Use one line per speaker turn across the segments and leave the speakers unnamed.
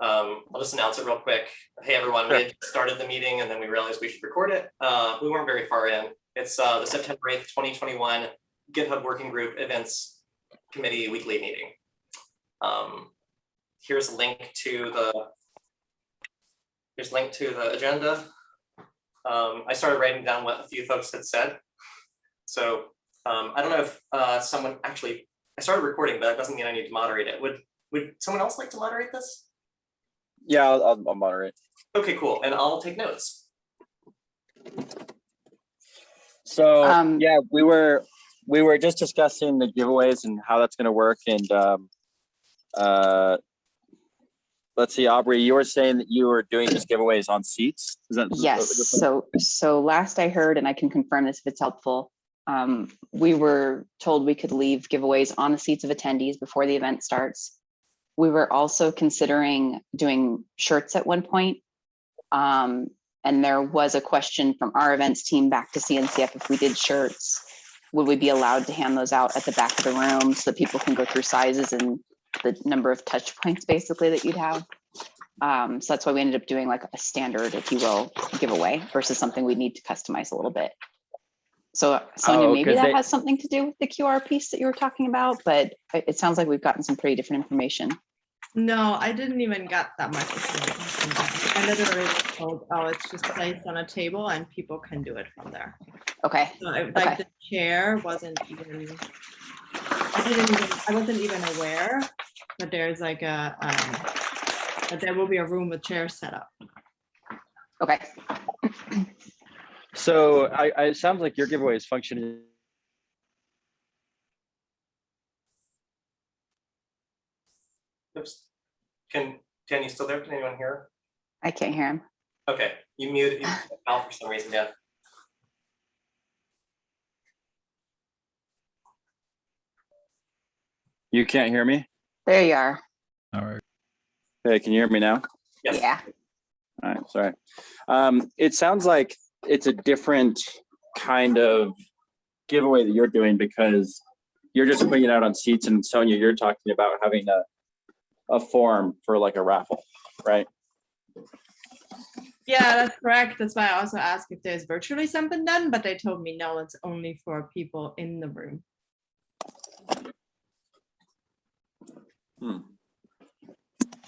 I'll just announce it real quick. Hey, everyone,
Sure.
we had started the meeting and then we realized we should record it. We weren't very far in. It's the September 8th, 2021 GitHub Working Group Events Committee weekly meeting. Here's a link to the agenda. I started writing down what a few folks had said. So I don't know if someone actually, I started recording, but that doesn't mean I need to moderate it. Would someone else like to moderate this?
Yeah, I'll moderate.
Okay, cool. And I'll take notes.
So yeah, we were just discussing the giveaways and how that's going to work. And let's see, Aubrey, you were saying that you were doing just giveaways on seats. Is that
yes? So last I heard, and I can confirm this if it's helpful, we were told we could leave giveaways on the seats of attendees before the event starts. We were also considering doing shirts at one point. And there was a question from our events team back to CNCF, if we did shirts, would we be allowed to hand those out at the back of the room so that people can go through sizes and the number of touch points basically that you'd have. So that's why we ended up doing like a standard, if you will, giveaway versus something we need to customize a little bit. So Sonia, maybe that has something to do with the QR piece that you were talking about, but it sounds like we've gotten some pretty different information.
No, I didn't even get that much information. I literally was told, oh, it's just placed on a table and people can do it from there.
Okay.
So like the chair wasn't even, I wasn't even aware that there's like that there will be a room with chairs set up.
Okay.
So it sounds like your giveaway is functioning.
Oops. Can you still there? Can anyone hear?
I can't hear him.
Okay, you muted out for some reason, yeah.
You can't hear me?
There you are.
All right.
Hey, can you hear me now?
Yes.
Yeah.
All right, sorry. It sounds like it's a different kind of giveaway that you're doing because you're just putting it out on seats, and Sonia, you're talking about having a form for like a raffle, right?
Yeah, that's correct. That's why I also asked if there's virtually something done, but they told me no, it's only for people in the room.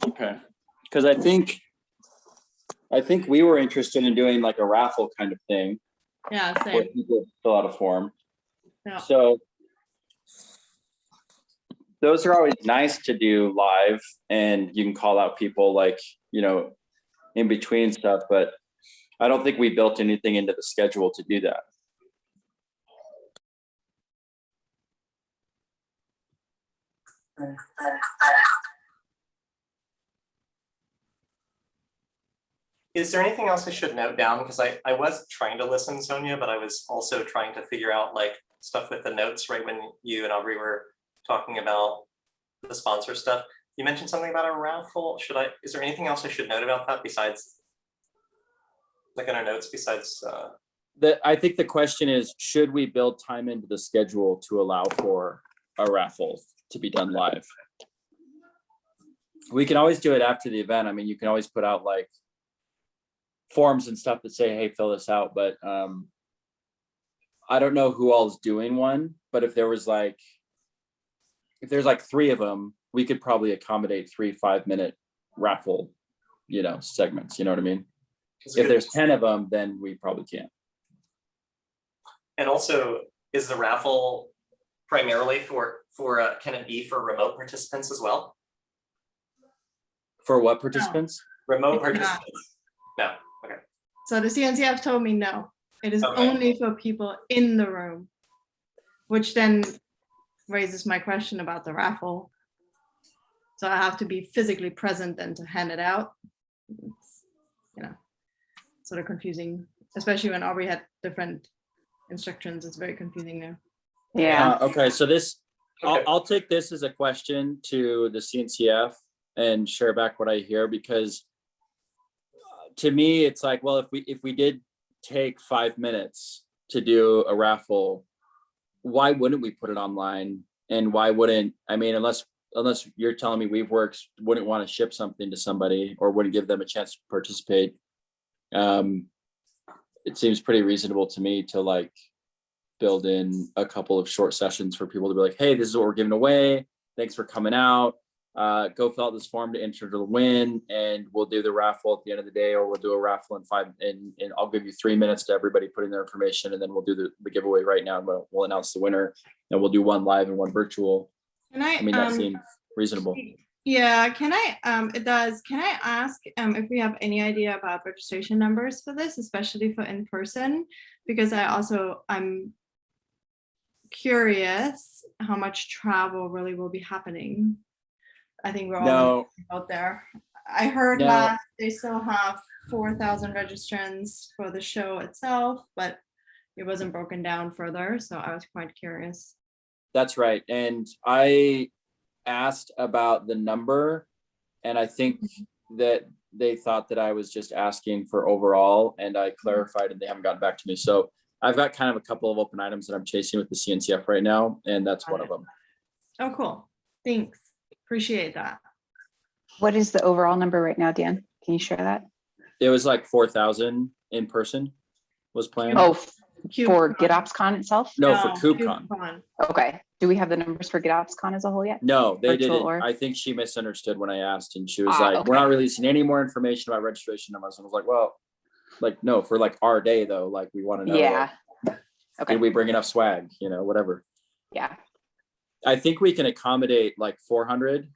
Okay, because I think we were interested in doing like a raffle kind of thing.
Yeah,
where
same.
people fill out a form.
Yeah.
So those are always nice to do live, and you can call out people like, you know, in between stuff, but I don't think we built anything into the schedule to do that.
Is there anything else I should note down? Because I was trying to listen, Sonia, but I was also trying to figure out like stuff with the notes right when you and Aubrey were talking about the sponsor stuff. You mentioned something about a raffle. Is there anything else I should note about that besides like in our notes besides?
I think the question is, should we build time into the schedule to allow for a raffle to be done live? We can always do it after the event. I mean, you can always put out like forms and stuff that say, hey, fill this out, but I don't know who all is doing one, but if there's like 3 of them, we could probably accommodate 3 5-minute raffle, you know, segments, you know what I mean? If there's 10 of them, then we probably can't.
And also, is the raffle primarily for can it be for remote participants as well?
For what participants?
No. Remote participants. No. Okay.
So the CNCF told me no. It is only for people in the room, which then raises my question about the raffle. So I have to be physically present and to hand it out. It's, you know, sort of confusing, especially when Aubrey had different instructions. It's very confusing there.
Yeah.
Okay, so this, I'll take this as a question to the CNCF and share back what I hear, because to me, it's like, well, if we did take 5 minutes to do a raffle, why wouldn't we put it online? And why wouldn't, I mean, unless unless you're telling me WeaveWorks wouldn't want to ship something to somebody or wouldn't give them a chance to participate. It seems pretty reasonable to me to like build in a couple of short sessions for people to be like, hey, this is what we're giving away. Thanks for coming out. Go fill out this form to enter to win, and we'll do the raffle at the end of the day, or we'll do a raffle in 5, and I'll give you 3 minutes to everybody put in their information, and then we'll do the giveaway right now, and we'll announce the winner, and we'll do one live and one virtual.
Can
I mean, that seems reasonable.
Yeah, can I, it does. Can I ask if we have any idea about registration numbers for this, especially for in person? Because I'm curious how much travel really will be happening. I think we're all out there. I heard last they still have 4,000 registrants for the show itself, but it wasn't broken down further. So I was quite curious.
That's right. And I asked about the number, and I think that they thought that I was just asking for overall, and I clarified and they haven't gotten back to me. So I've got kind of a couple of open items that I'm chasing with the CNCF right now, and that's one of them.
Oh, cool. Thanks. Appreciate that.
What is the overall number right now, Dan? Can you share that?
It was like 4,000 in person was planned.
Oh, for GitOpsCon itself?
No, for KubeCon.
Okay. Do we have the numbers for GitOpsCon as a whole yet?
No, they
Virtual
didn't.
or?
I think she misunderstood when I asked, and she was like,
okay.
we're not releasing any more information about registration numbers. And I was like, well, like, no, for like our day though, like we want to know.
Yeah.
Like,
Okay.
did we bring enough swag? You know, whatever.
Yeah.
I think we can accommodate like 400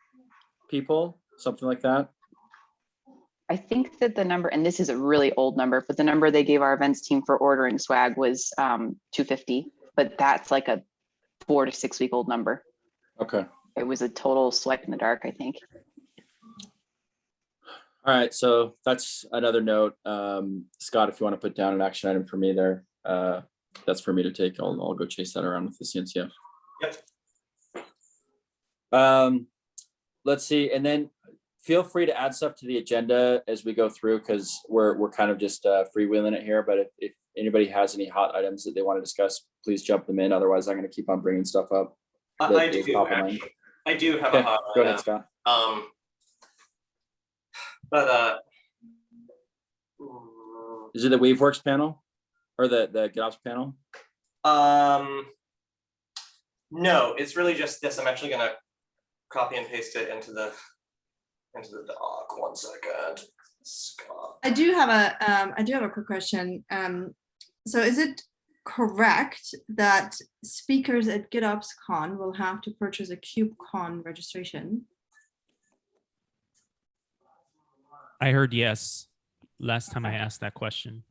people, something like that.
I think that the number, and this is a really old number, but the number they gave our events team for ordering swag was 250, but that's like a 4 to 6 week old number.
Okay.
It was a total swipe in the dark, I think.
All right, so that's another note. Scott, if you want to put down an action item for me there, that's for me to take. I'll go chase that around with the CNCF.
Yep.
Let's see, and then feel free to add stuff to the agenda as we go through, because we're kind of just freewheeling it here. But if anybody has any hot items that they want to discuss, please jump them in. Otherwise, I'm going to keep on bringing stuff up.
I do have
Okay,
a hot
go
item.
ahead, Scott.
But
Is it the WeaveWorks panel or the GitOps panel?
no, it's really just this. I'm actually gonna copy and paste it into the doc. 1 second. Scott.
I do have a quick question. So is it correct that speakers at GitOpsCon will have to purchase a KubeCon registration?
I heard yes last time I asked that question.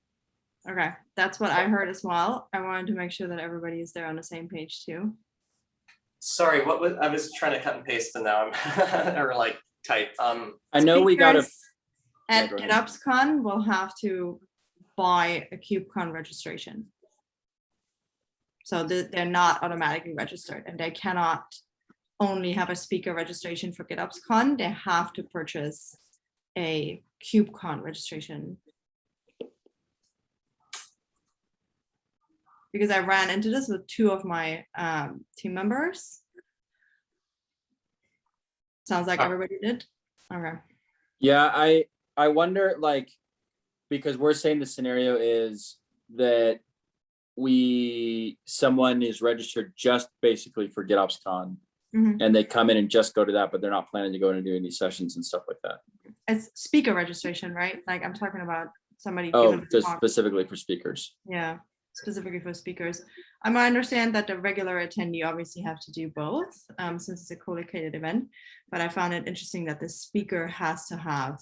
Okay, that's what I heard as well. I wanted to make sure that everybody is there on the same page too.
Sorry, what was I was trying to cut and paste, and now I'm or like type.
I know we got to.
Speakers at
go ahead.
GitOpsCon will have to buy a KubeCon registration. So they're not automatically registered, and they cannot only have a speaker registration for GitOpsCon. They have to purchase a KubeCon registration. Because I ran into this with 2 of my team members. Sounds like everybody did. Okay.
Yeah, I wonder, like, because we're saying the scenario is that someone is registered just basically for GitOpsCon, and they come in and just go to that, but they're not planning to go in and do any sessions and stuff like that.
It's speaker registration, right? Like I'm talking about somebody.
Oh,
giving a
just
talk.
specifically for speakers.
Yeah, specifically for speakers. I understand that the regular attendee obviously have to do both, since it's a co-located event. But I found it interesting that the speaker has to have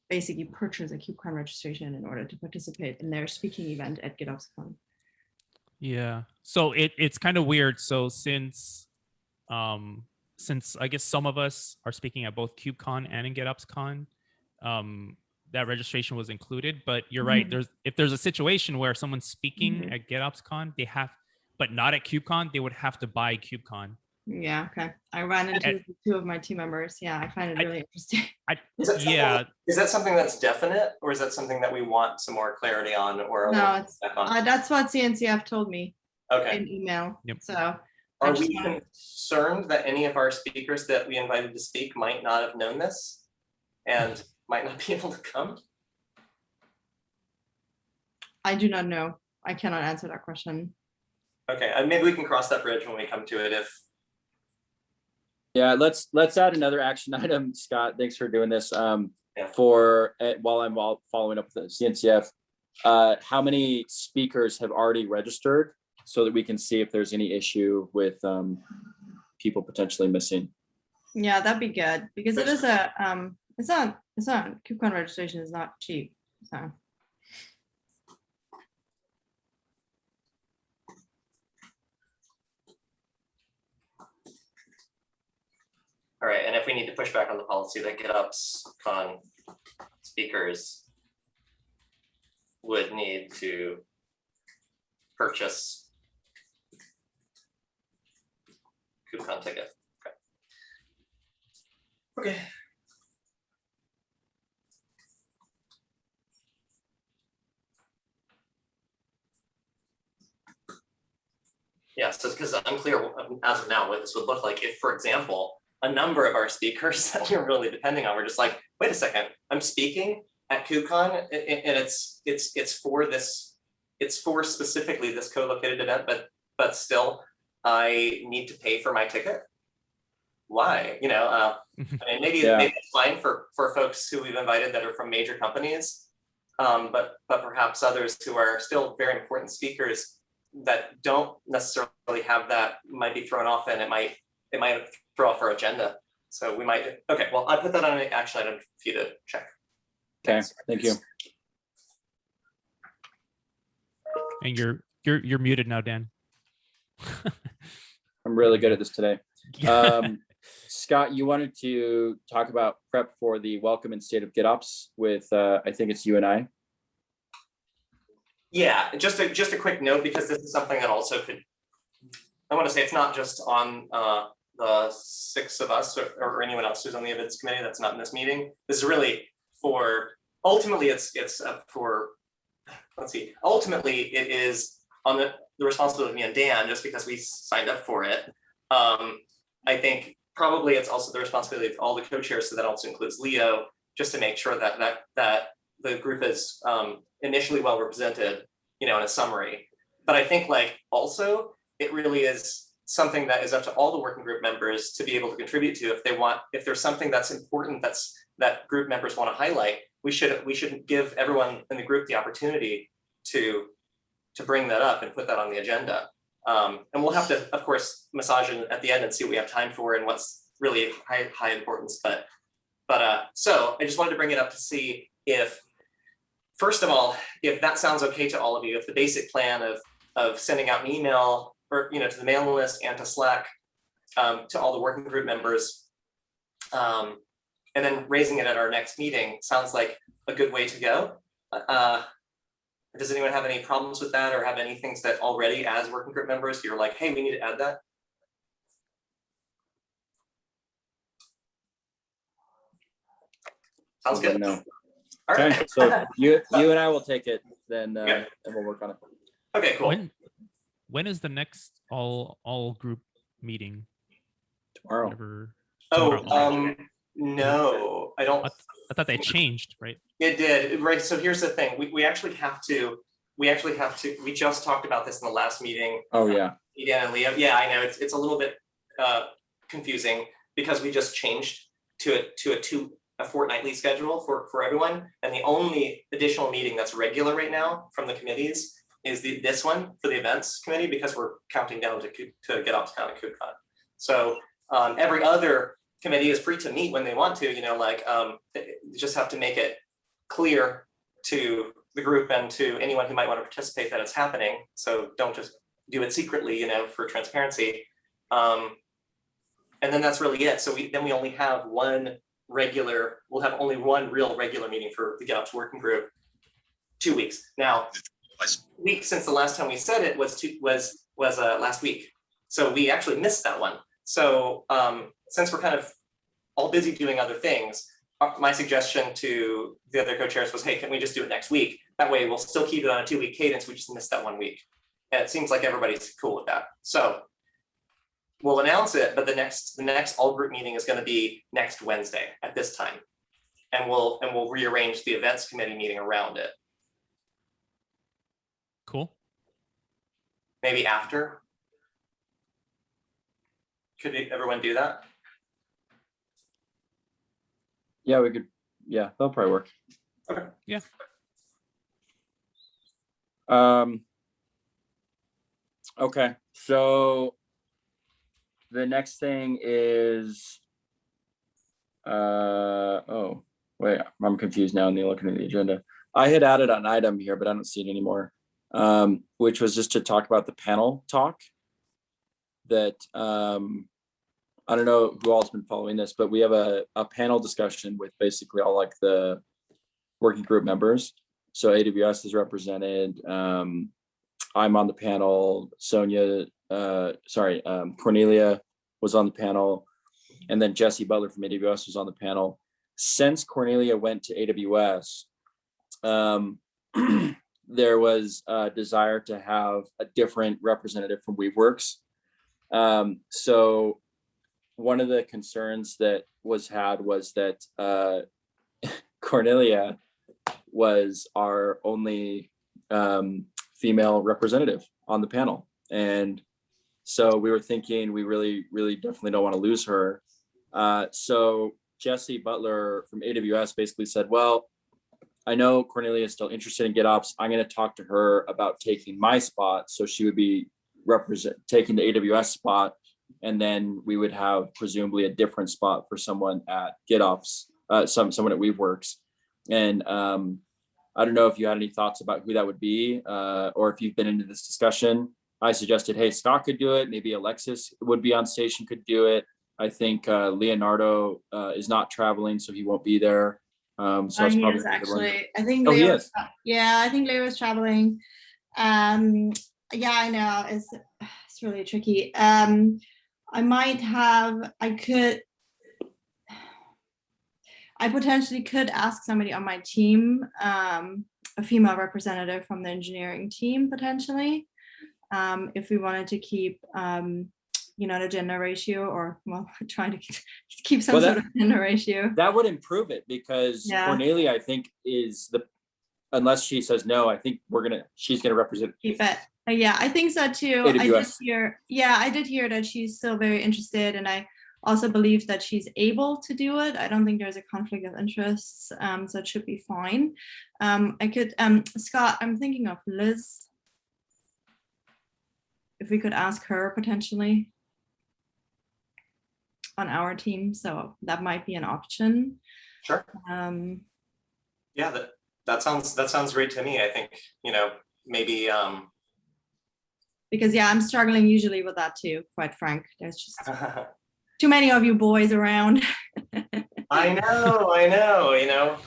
basically purchase a KubeCon registration in order to participate in their speaking event at GitOpsCon.
Yeah, so it's kind of weird. So since I guess some of us are speaking at both KubeCon and in GitOpsCon, that registration was included. But you're right. If there's a situation where someone's speaking at GitOpsCon, but not at KubeCon, they would have to buy KubeCon.
Yeah. Okay. I ran into 2 of my team members. Yeah, I find it really interesting.
Is that something that's definite, or is that something that we want some more clarity on? Or
No, it's that's what CNCF told me
okay
in email.
Yep.
So
Are
just
we
wanna-
concerned that any of our speakers that we invited to speak might not have known this and might not be able to come?
I do not know. I cannot answer that question.
Okay, maybe we can cross that bridge when we come to it if,
Yeah, let's add another action item. Scott, thanks for doing this.
Yeah.
While I'm following up with the CNCF, how many speakers have already registered so that we can see if there's any issue with people potentially missing?
Yeah, that'd be good because it is a it's not KubeCon registration is not cheap. So
all right, and if we need to push back on the policy that GitOps con speakers would need to purchase KubeCon ticket. Okay. Okay. Yeah, so because I'm unclear as of now what this would look like if, for example, a number of our speakers that we're really depending on, we're just like, wait a second, I'm speaking at KubeCon and it's for this, it's for specifically this co-located event, but still I need to pay for my ticket. Why? You know, I mean, maybe it's fine for folks who we've invited that are from major companies, but perhaps others who are still very important speakers that don't necessarily have that might be thrown off, and it might throw off our agenda. So we might, okay, well, I put that on an action item for you to check.
Okay, thank you.
And you're muted now, Dan.
I'm really good at this today. Scott, you wanted to talk about prep for the Welcome and State of GitOps with, I think it's you and I.
Yeah, just a quick note, because this is something that also could, I want to say it's not just on the 6 of us or anyone else who's on the events committee that's not in this meeting. This is really for, ultimately it's for, let's see, ultimately it is on the responsibility of me and Dan, just because we signed up for it. I think probably it's also the responsibility of all the co-chairs, so that also includes Leo, just to make sure that the group is initially well represented, you know, in a summary. But I think like also it really is something that is up to all the working group members to be able to contribute to. If there's something that's important that group members want to highlight, we should give everyone in the group the opportunity to bring that up and put that on the agenda. And we'll have to, of course, massage it at the end and see what we have time for and what's really high importance. But so I just wanted to bring it up to see if, first of all, if that sounds okay to all of you, if the basic plan of sending out an email or, you know, to the mailing list and to Slack to all the working group members, and then raising it at our next meeting sounds like a good way to go. Does anyone have any problems with that, or have any things that already as working group members you're like, hey, we need to add that? Sounds good.
No.
All
Okay,
right.
so you and I will take it then,
Yeah.
and we'll work on it.
Okay, cool.
When is the next all group meeting?
Tomorrow.
Whatever.
Oh,
Tomorrow.
no, I don't.
I thought they changed, right?
It did, right? So here's the thing: we actually have to. We just talked about this in the last meeting.
Oh yeah.
Yeah, and Leo. Yeah, I know it's a little bit confusing because we just changed to a fortnightly schedule for everyone, and the only additional meeting that's regular right now from the committees is this one for the events committee, because we're counting down to GitOps Con and KubeCon. So every other committee is free to meet when they want to, you know, like you just have to make it clear to the group and to anyone who might want to participate that it's happening. So don't just do it secretly, you know, for transparency. And then that's really it. So we only have we'll have only one real regular meeting for the GitOps working group, 2 weeks. Now, week since the last time we said it was last week. So we actually missed that one. So since we're kind of all busy doing other things, my suggestion to the other co-chairs was, hey, can we just do it next week? That way we'll still keep it on a 2-week cadence. We just missed that 1 week. And it seems like everybody's cool with that. So we'll announce it, but the next all group meeting is going to be next Wednesday at this time. And we'll rearrange the events committee meeting around it.
Cool.
Maybe after. Could everyone do that?
Yeah, we could. Yeah, that'll probably work.
Okay.
Yeah.
Okay, so the next thing is, oh, wait, I'm confused now. And looking at the agenda, I had added an item here, but I don't see it anymore. Which was just to talk about the panel talk. That I don't know who all's been following this, but we have a panel discussion with basically all like the working group members. So AWS is represented. I'm on the panel. Cornelia was on the panel, and then Jesse Butler from AWS was on the panel. Since Cornelia went to AWS, there was a desire to have a different representative from Weaveworks. So one of the concerns that was had was that Cornelia was our only female representative on the panel. And so we were thinking we really definitely don't want to lose her. So Jesse Butler from AWS basically said, well, I know Cornelia is still interested in GitOps. I'm going to talk to her about taking my spot. So she would be taking the AWS spot. And then we would have presumably a different spot for someone at GitOps, someone at Weaveworks. And I don't know if you had any thoughts about who that would be, or if you've been into this discussion. I suggested, hey, Scott could do it. Maybe Alexis would be on station, could do it. I think Leonardo is not traveling, so he won't be there. So that's
He
probably
is
a good one.
actually. I think
Oh, he
Leo.
is.
Yeah, I think Leo is traveling. Yeah, I know it's really tricky. I potentially could ask somebody on my team, a female representative from the engineering team, potentially, if we wanted to keep, the gender ratio, or trying to keep some sort of gender ratio.
That would improve it, because Cornelia, I think, is unless she says no, I think she's gonna represent.
Keep it. Yeah, I think so too.
AWS.
I did hear that she's still very interested, and I also believe that she's able to do it. I don't think there's a conflict of interests, so it should be fine. I could, Scott, I'm thinking of Liz. If we could ask her potentially on our team, so that might be an option.
Sure. Yeah, that sounds great to me. I think, maybe
because I'm struggling usually with that too, quite frank. There's just too many of you boys around.
I know.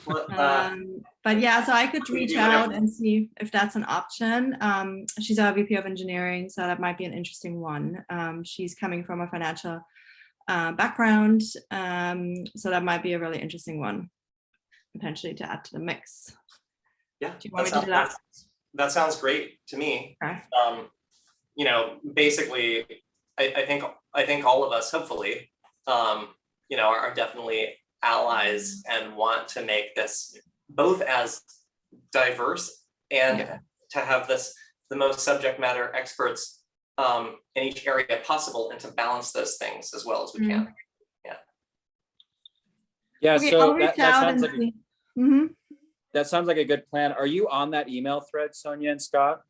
But yeah, so I could reach out and see if that's an option. She's our VP of engineering, so that might be an interesting one. She's coming from a financial background, so that might be a really interesting one potentially to add to the mix.
Yeah,
do you want me to do that?
That sounds great to me.
Okay.
Basically, I think all of us, hopefully, are definitely allies and want to make this both as diverse and to have the most subject matter experts in each area possible, and to balance those things as well as we can.
Yeah,
okay,
so that sounds like
that
sounds like a good plan. Are you on that email thread, Sonia and Scott?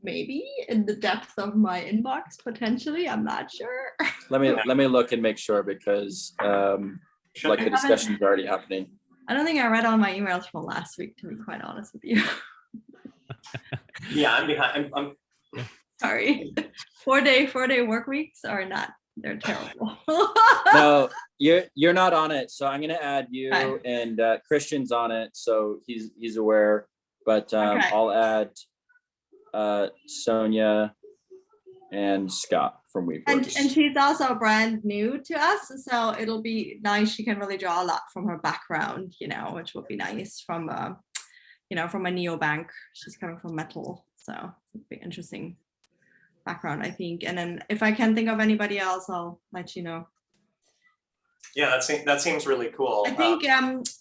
Maybe in the depth of my inbox, potentially. I'm not sure.
Let me look and make sure, because the discussion's already happening.
I don't think I read all my emails from last week, to be quite honest with you.
Yeah, I'm behind. I'm
sorry. 4-day work weeks are not. They're terrible.
No, you're not on it, so I'm gonna add you. And Christian's on it, so he's aware. But
Okay.
I'll add Sonia and Scott from Weaveworks.
And she's also brand new to us, so it'll be nice. She can really draw a lot from her background, which will be nice from from a neobank. She's coming from metal, so it'll be interesting background, I think. And then if I can think of anybody else, I'll let you know.
Yeah, that seems really cool.
I think,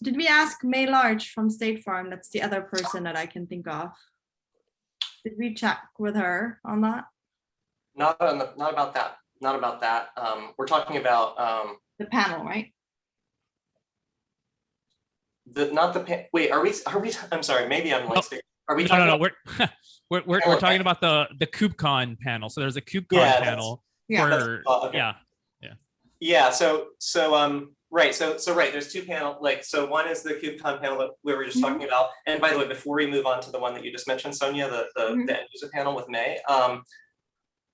did we ask May Large from State Farm? That's the other person that I can think of. Did we check with her on that?
Not about that. Not about that. We're talking about
The panel, right?
wait, are we, I'm sorry, maybe I'm like, are we
No,
talking
no,
about?
we're talking about the KubeCon panel. So there's a KubeCon
Yeah,
panel
yeah.
for
Okay. Yeah, so right, so right, there's two panel, like, so one is the KubeCon panel that we were just talking about. And by the way, before we move on to the one that you just mentioned, Sonia, the end user panel with May,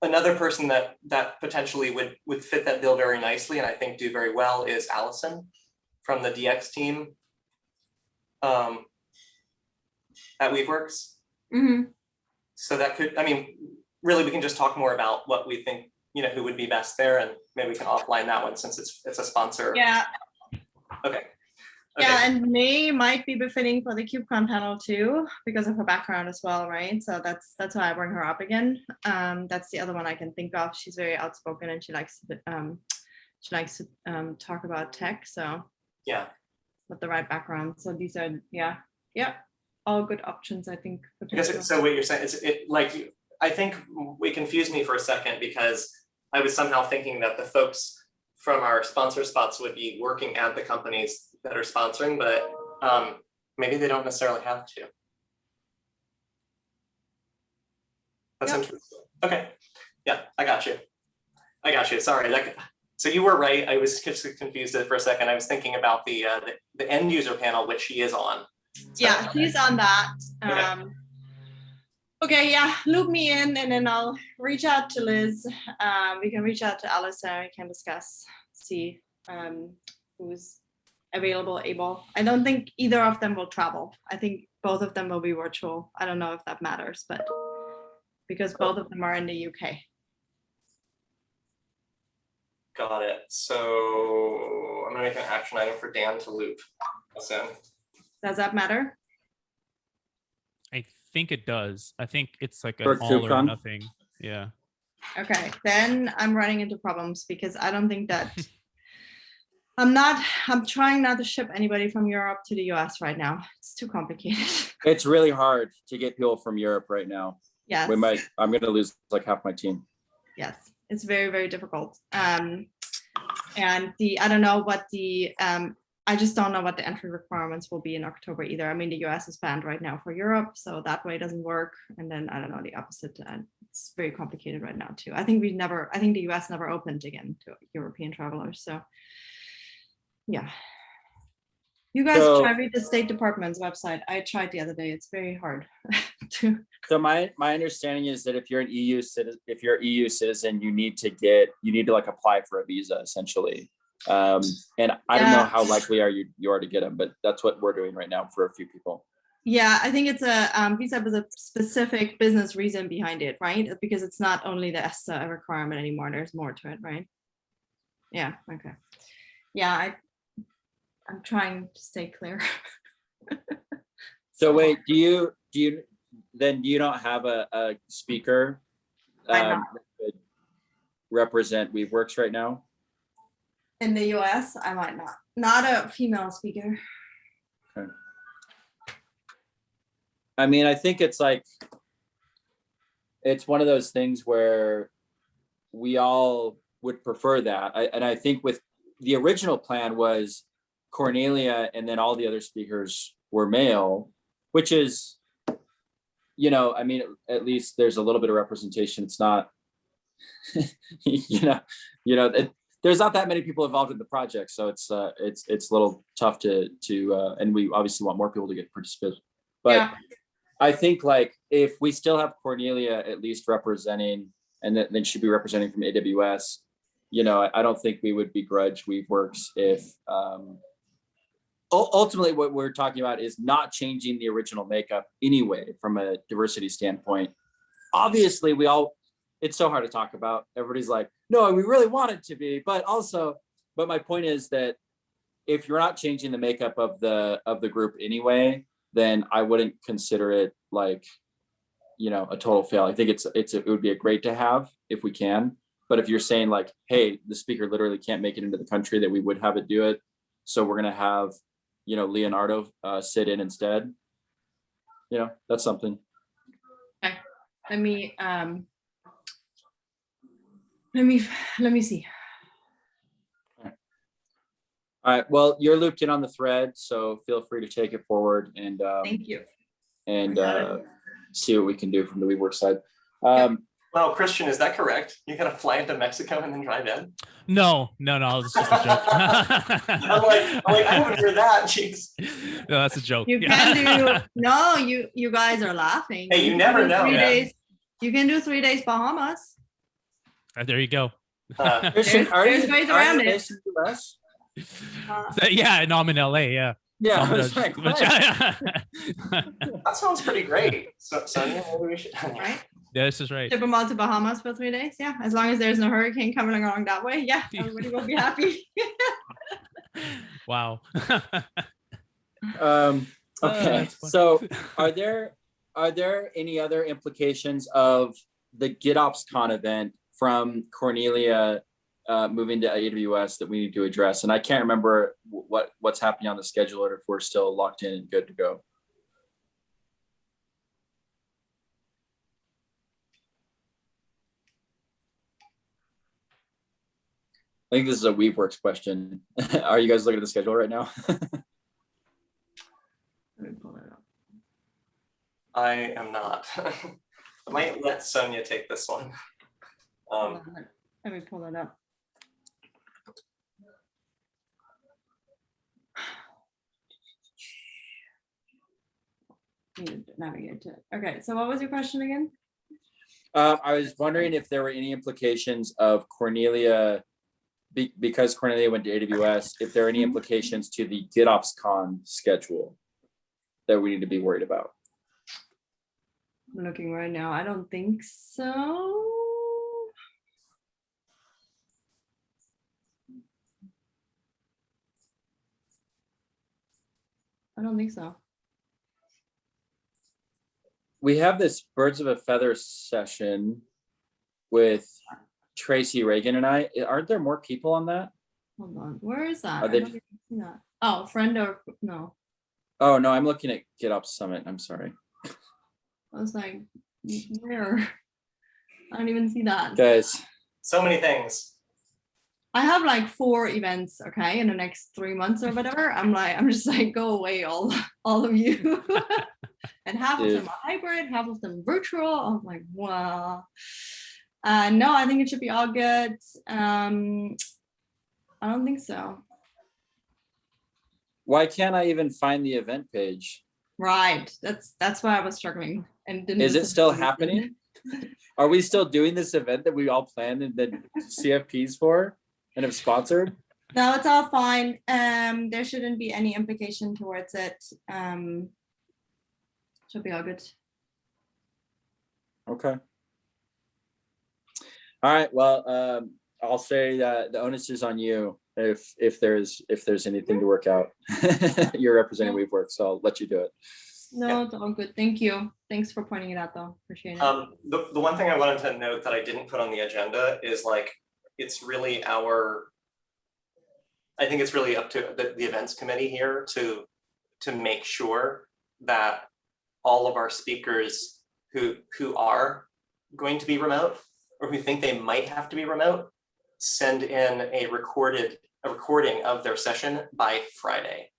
another person that potentially would fit that bill very nicely and I think do very well is Allison from the DX team at Weaveworks. So that could, I mean, really, we can just talk more about what we think, you know, who would be best there, and maybe we can offline that one since it's a sponsor.
Yeah.
Okay.
Yeah, and May might be befitting for the KubeCon panel too, because of her background as well, right? So that's why I bring her up again. That's the other one I can think of. She's very outspoken and she likes to talk about tech. So
yeah,
with the right background. So these are all good options, I think.
Because so what you're saying is I think we confused me for a second because I was somehow thinking that the folks from our sponsor spots would be working at the companies that are sponsoring, but maybe they don't necessarily have to. That's interesting. Okay, yeah, I got you. Sorry, so you were right. I was just confused for a second. I was thinking about the end user panel, which she is on. So,
yeah, she's on that. Okay, yeah, loop me in and then I'll reach out to Liz. We can reach out to Alice and we can discuss, see who's available, able. I don't think either of them will travel. I think both of them will be virtual. I don't know if that matters, but because both of them are in the UK.
got it. So I'm gonna make an action item for Dan to loop us in.
Does that matter?
I think it does. I think it's like
For
an all or
KubeCon?
nothing. Yeah.
Okay, then I'm running into problems because I don't think that I'm trying not to ship anybody from Europe to the US right now. It's too complicated.
It's really hard to get people from Europe right now.
Yes.
I'm gonna lose like half my team.
Yes, it's very, very difficult. And I don't know what I just don't know what the entry requirements will be in October either. I mean, the US is banned right now for Europe, so that way it doesn't work. And then I don't know the opposite. It's very complicated right now too. I think the US never opened again to European travelers. So yeah. You guys try read the State Department's website. I tried the other day. It's very hard to.
So my understanding is that if you're an EU citizen, you need to like apply for a visa essentially. And I don't know how likely you are to get them, but that's what we're doing right now for a few people.
Yeah, I think it's a visa with a specific business reason behind it, right? Because it's not only the ESTA requirement anymore. There's more to it, right? Yeah. Okay. Yeah, I'm trying to stay clear.
So wait, do you don't have a speaker that could represent Weaveworks right now?
In the US, I might not a female speaker.
Okay. I mean, I think it's one of those things where we all would prefer that. And I think with the original plan was Cornelia and then all the other speakers were male, which is, I mean, at least there's a little bit of representation. It's not, there's not that many people involved in the project, so it's a little tough to and we obviously want more people to get participate. But yeah. I think if we still have Cornelia at least representing, and then she'd be representing from AWS, I don't think we would begrudge Weaveworks if ultimately what we're talking about is not changing the original makeup anyway from a diversity standpoint. Obviously, it's so hard to talk about. Everybody's like, no, we really want it to be, but my point is that if you're not changing the makeup of the group anyway, then I wouldn't consider it a total fail. I think it would be a great to have if we can. But if you're saying like, hey, the speaker literally can't make it into the country, that we would have it do it. So we're gonna have, Leonardo sit in instead. That's something.
Okay. Let me see.
All right. Well, you're looped in on the thread, so feel free to take it forward and
Thank you.
see what we can do from the WeWork side.
Well, Christian, is that correct? You gotta fly into Mexico and then drive in?
No, it's just a joke.
I'm like, I haven't heard that. Jeez.
No, that's a joke.
You can do no. You guys are laughing.
Hey, you never know,
3
man.
days. You can do 3 days Bahamas.
There you go.
Christian,
There's ways around it.
based in the US?
Yeah, no, I'm in LA. Yeah.
Yeah,
So
I was like, what?
That sounds pretty great. So, Sonia, maybe we should.
Right?
Yeah, this is right.
Ship them all to Bahamas for 3 days. Yeah, as long as there's no hurricane coming along that way. Yeah, everybody will be happy.
Wow.
Okay,
that's fun.
so are there any other implications of the GitOps event from Cornelia moving to AWS that we need to address? And I can't remember what's happening on the schedule or if we're still locked in and good to go. I think this is a Weaveworks question. Are you guys looking at the schedule right now?
Let me pull it up.
I am not. I might let Sonia take this one.
Hold on, let me pull it up. Need to navigate to it. Okay, so what was your question again?
I was wondering if there were any implications of Cornelia, because Cornelia went to AWS, if there are any implications to the GitOps schedule that we need to be worried about.
I'm looking right now. I don't think so. I don't think so.
We have this Birds of a Feather session with Tracy Reagan and I. Aren't there more people on that?
Hold on. Where is that?
Are
I
they-
don't even see that. Oh, friend or no?
Oh, no, I'm looking at GitOps Summit. I'm sorry.
I was like, where? I don't even see that.
Guys,
So many things.
I have like 4 events, okay, in the next 3 months or whatever. I'm just like, go away, all of you. And half of them are hybrid, half of them virtual. I'm like, wow. No, I think it should be all good. I don't think so.
why can't I even find the event page?
Right. That's why I was struggling and didn't.
Is it
listen
still
to
happening? Are we still doing this event that we all planned and then CFPs for and have sponsored?
No, it's all fine. There shouldn't be any implication towards it. Should be all good.
Okay. All right. Well, I'll say that the onus is on you if there's anything to work out. You're representing Weaveworks, so I'll let you do it.
No, it's all good. Thank you. Thanks for pointing it out, though. Appreciate it.
The one thing I wanted to note that I didn't put on the agenda is like, it's really I think it's really up to the events committee here to make sure that all of our speakers who are going to be remote or who think they might have to be remote send in a recording of their session by Friday.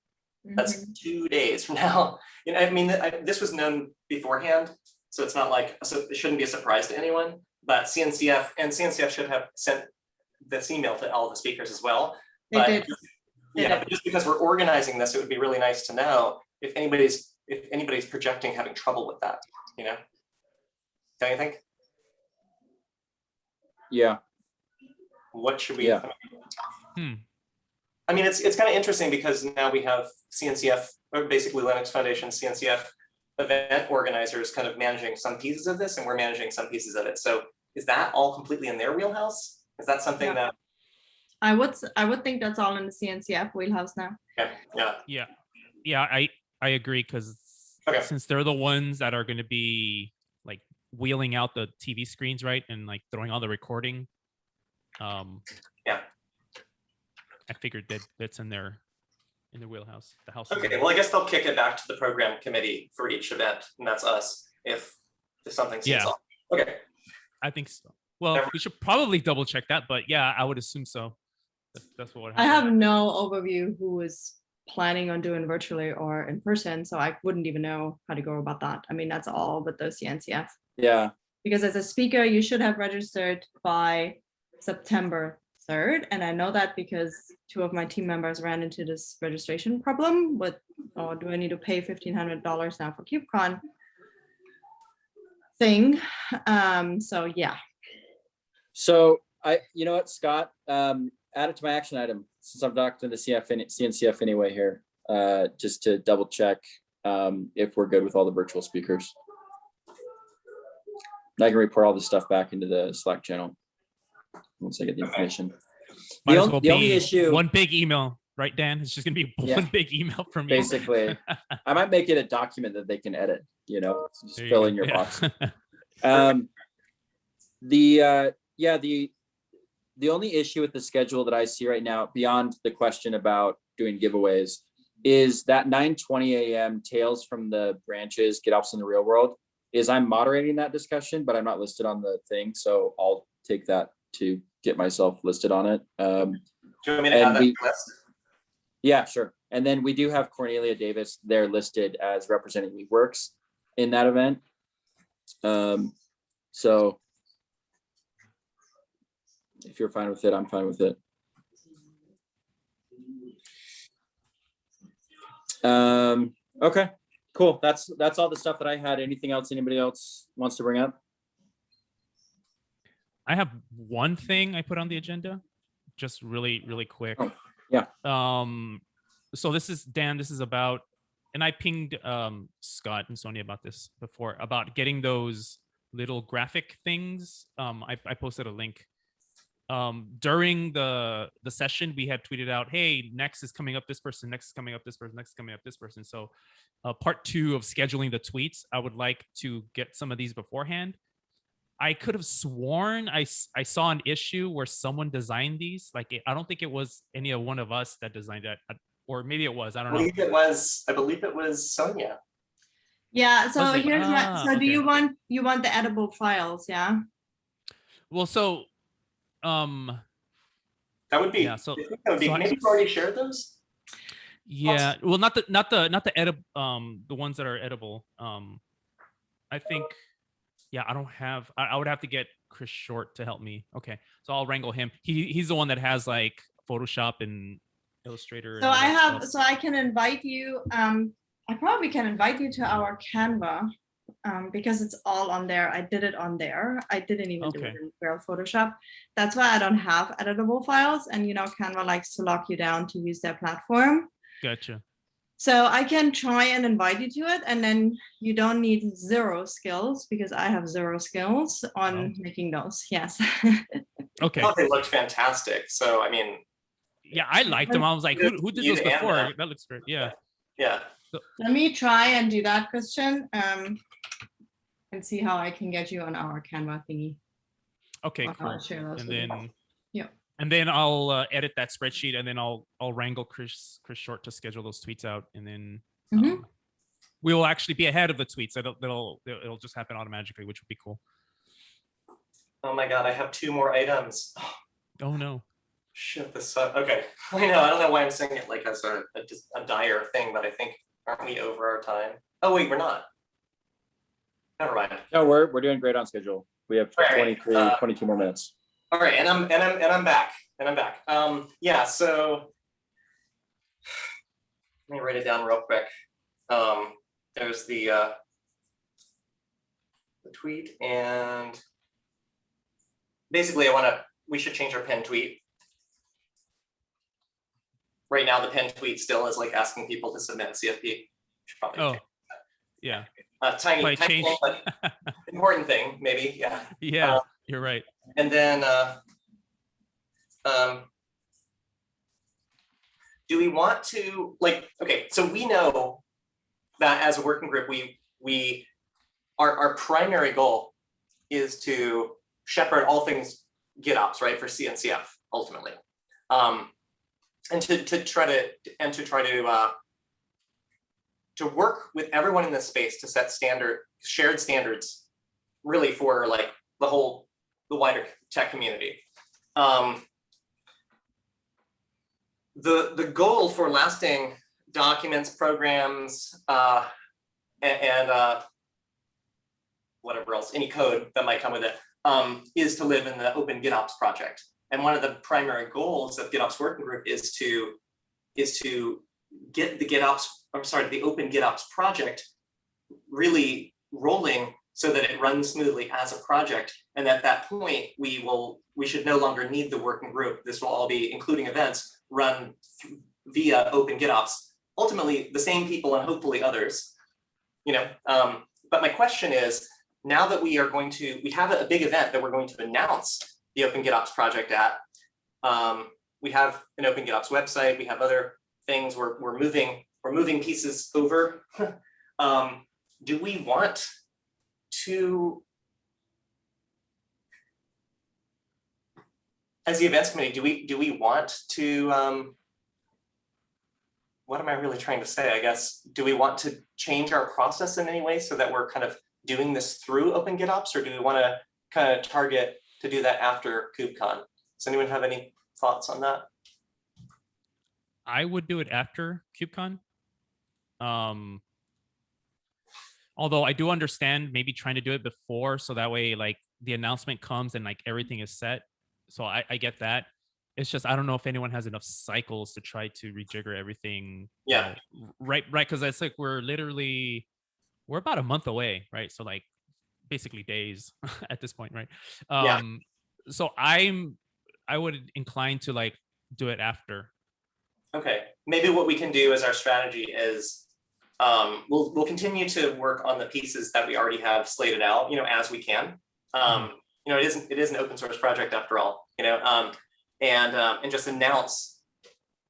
That's 2 days from now. I mean, this was known beforehand, so it's not like, so it shouldn't be a surprise to anyone, but CNCF should have sent this email to all the speakers as well. But but just because we're organizing this, it would be really nice to know if anybody's projecting having trouble with that, Don't you think?
Yeah.
What should we?
Yeah.
I mean, it's kind of interesting because now we have CNCF, or basically Linux Foundation, CNCF event organizers kind of managing some pieces of this, and we're managing some pieces of it. So is that all completely in their wheelhouse? Is that something that?
I would think that's all in the CNCF wheelhouse now.
Okay.
Yeah, I agree, because
Okay.
since they're the ones that are going to be like wheeling out the TV screens, right, and like throwing on the recording.
Yeah.
I figured that that's in their wheelhouse. The house.
Okay, well, I guess they'll kick it back to the program committee for each event, and that's us if something seems
Yeah.
off. Okay.
I think so. Well,
Never-
we should probably double check that, but yeah, I would assume so. That's what would
I
happen.
have no overview who is planning on doing virtually or in person, so I wouldn't even know how to go about that. I mean, that's all with the CNCF.
Yeah.
Because as a speaker, you should have registered by September 3rd. And I know that because 2 of my team members ran into this registration problem with, oh, do I need to pay $1,500 now for KubeCon thing? So yeah.
So you know what, Scott, add it to my action item since I'm talking to the CNCF anyway here, just to double check if we're good with all the virtual speakers. And I can report all this stuff back into the Slack channel once I get the information.
Might
The,
as well
the only
be
issue,
one big email, right, Dan? It's just gonna be
Yeah.
one big email from you.
basically, I might make it a document that they can edit, you know, just
There you
fill
go.
in your
Yeah.
box. The only issue with the schedule that I see right now, beyond the question about doing giveaways, is that 9:20 a.m. Tales from the Branches, GitOps in the Real World, is I'm moderating that discussion, but I'm not listed on the thing, so I'll take that to get myself listed on it.
Do you want me to add
And
that
we-
to the list?
Yeah, sure. And then we do have Cornelia Davis there listed as representing WeWorks in that event. So if you're fine with it, I'm fine with it. Okay, cool. That's all the stuff that I had. Anything else anybody else wants to bring up?
I have one thing I put on the agenda, just really, really quick.
Oh, yeah.
So this is Dan. This is about, and I pinged Scott and Sonia about this before, about getting those little graphic things. I posted a link. During the session, we had tweeted out, "Hey, next is coming up this person. Next is coming up this person. Next is coming up this person." So, part 2 of scheduling the tweets, I would like to get some of these beforehand. I could have sworn I saw an issue where someone designed these. Like, I don't think it was any of one of us that designed that, or maybe it was. I
I
don't know.
believe it was Sonia.
Yeah, so
Was it?
here's what, so do
Okay.
you want the editable files, yeah?
Well, so,
That would be,
Yeah, so-
I think that would be,
so I-
maybe you've already shared those?
yeah. Well, not the edit, the ones that are edible. I think. Yeah, I don't have. I would have to get Chris Short to help me. Okay, so I'll wrangle him. He's the one that has like Photoshop and Illustrator. and
So
all
I
that
have,
stuff.
so I can invite you, I probably can invite you to our Canva, because it's all on there. I did it on there. I didn't even do it
Okay.
in real Photoshop. That's why I don't have editable files. And you know, Canva likes to lock you down to use their platform.
Gotcha.
So I can try and invite you to it, and then you don't need 0 skills because I have 0 skills on
Oh.
making those. Yes.
Okay.
I thought they looked fantastic. So, I mean,
Yeah, I liked them. I was like, who did
You
those
and
before?
them.
That looks great. Yeah.
yeah.
Let me try and do that, Christian, and see how I can get you on our Canva thingy.
Okay.
I'll
Cool.
share those
And
with you.
then.
Yeah.
And then I'll edit that spreadsheet, and then I'll wrangle Chris Short to schedule those tweets out, and then
Mhm.
we will actually be ahead of the tweets. It'll just happen automatically, which would be cool.
Oh my God, I have 2 more items.
Oh no.
Shit, this sucks. Okay. I know, I don't know why I'm saying it like as just a dire thing, but I think, aren't we over our time? Oh, wait, we're not. Never mind.
No, we're doing great on schedule. We have
All right,
22 more minutes.
All right, and I'm back. Yeah, so let me write it down real quick. There's the tweet, and basically we should change our pinned tweet. Right now, the pinned tweet still is like asking people to submit a CFP. Should probably
Oh,
change
yeah.
tiny
Might
thing,
change.
but important thing, maybe, yeah.
Yeah, you're right.
And then, do we want to, like, okay, so we know that as a working group, our primary goal is to shepherd all things GitOps, right, for CNCF ultimately, and to try to work with everyone in this space to set shared standards, really for like the wider tech community. The goal for lasting documents, programs, and whatever else, any code that might come with it, is to live in the open GitOps project. And one of the primary goals of GitOps Working Group is to get the open GitOps project really rolling so that it runs smoothly as a project. And at that point, we should no longer need the working group. This will all be, including events, run via open GitOps. Ultimately, the same people and hopefully others, you know. But my question is, now that we have a big event that we're going to announce the Open GitOps project at, we have an Open GitOps website, we have other things, we're moving pieces over. Do we want to, as the events committee, do we want to, what am I really trying to say? I guess, do we want to change our process in any way so that we're kind of doing this through Open GitOps, or do we want to kind of target to do that after KubeCon? Does anyone have any thoughts on that?
I would do it after KubeCon. Although I do understand maybe trying to do it before, so that way like the announcement comes and like everything is set. So I get that. It's just I don't know if anyone has enough cycles to try to rejigger everything.
Yeah.
Right. Because it's like we're about a month away, right? So like basically days at this point, right?
Yeah.
So I would incline to like do it after.
Okay, maybe what we can do as our strategy is we'll continue to work on the pieces that we already have slated out, you know, as we can. You know, it is an open source project after all, you know, and just announce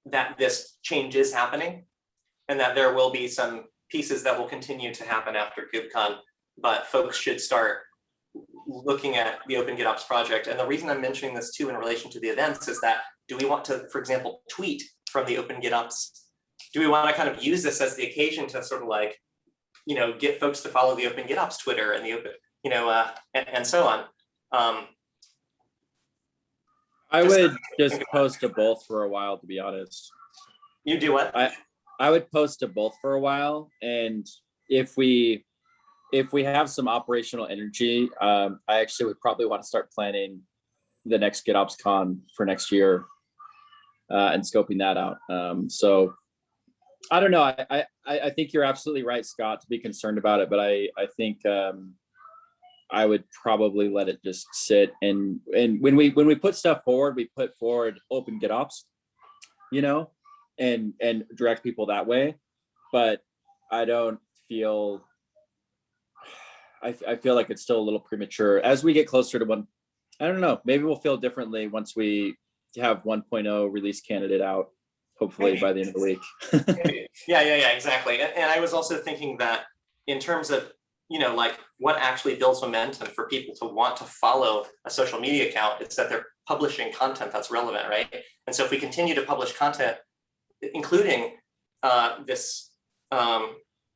that this change is happening and that there will be some pieces that will continue to happen after KubeCon, but folks should start looking at the Open GitOps project. And the reason I'm mentioning this too in relation to the events is that, do we want to, for example, tweet from the Open GitOps? Do we want to kind of use this as the occasion to sort of like, you know, get folks to follow the Open GitOps Twitter and the open, you know, and so on?
I would just post to both for a while, to be honest.
You do what?
I would post to both for a while, and if we have some operational energy, I actually would probably want to start planning the next GitOps Con for next year and scoping that out. So I don't know. I think you're absolutely right, Scott, to be concerned about it, but I think I would probably let it just sit. And when we put stuff forward, we put forward open GitOps, you know, and direct people that way. But I don't feel. I feel like it's still a little premature. As we get closer to one, I don't know, maybe we'll feel differently once we have 1.0 release candidate out, hopefully by the end of the week.
Yeah, exactly. And I was also thinking that in terms of, you know, like what actually builds momentum for people to want to follow a social media account, it's that they're publishing content that's relevant, right? And so if we continue to publish content, including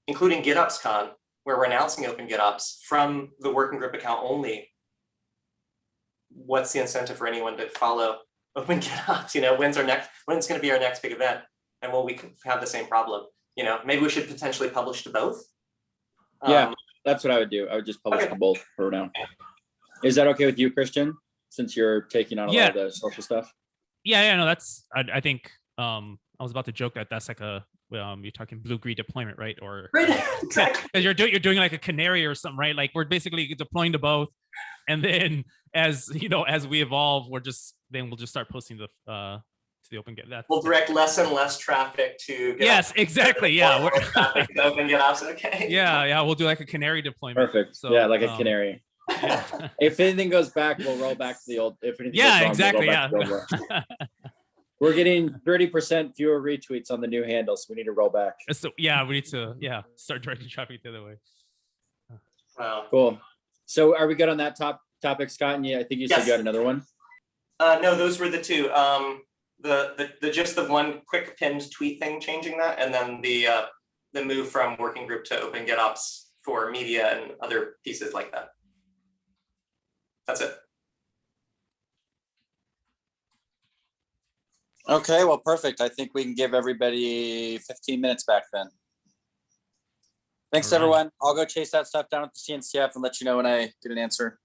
including GitOpsCon, where we're announcing Open GitOps from the working group account only, what's the incentive for anyone to follow Open GitOps? You know, when's going to be our next big event? And will we have the same problem? You know, maybe we should potentially publish to both.
Yeah, that's what I would do. I would just publish to both for now. Is that okay with you, Christian? Since you're taking on a lot of the social stuff?
Yeah, no, that's, I think, I was about to joke that that's like a, you're talking blue-green deployment, right? Or
exactly.
You're doing like a canary or something, right? Like we're basically deploying to both, and then as you know, as we evolve, we'll just start posting to the Open GitOps.
We'll direct less and less traffic to.
Yes, exactly. Yeah.
Traffic to Open GitOps. Okay.
Yeah. We'll do like a canary deployment.
Perfect. So, yeah, like a canary.
Yeah.
If anything goes back, we'll roll back to the old. If anything
yeah,
goes wrong,
exactly.
We'll We're getting 30% fewer retweets on the new handle, so we need to roll back.
So yeah, we need to start directing traffic the other way.
Wow.
Cool. So are we good on that topic, Scott? And yeah, I think you said
Yes.
you had another one.
No, those were the two. The just the one quick pinned tweet thing, changing that, and then the move from working group to open GitOps for media and other pieces like that. That's it.
Okay, well, perfect. I think we can give everybody 15 minutes back then. Thanks,
All right.
everyone. I'll go chase that stuff down at the CNCF and let you know when I get an answer.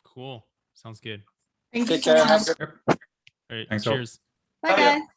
Cool. Sounds good.
Thank you
Take
so
care. Have a
much.
good
All right.
Thanks, all.
Cheers.
Bye,
Oh, yeah.
guys.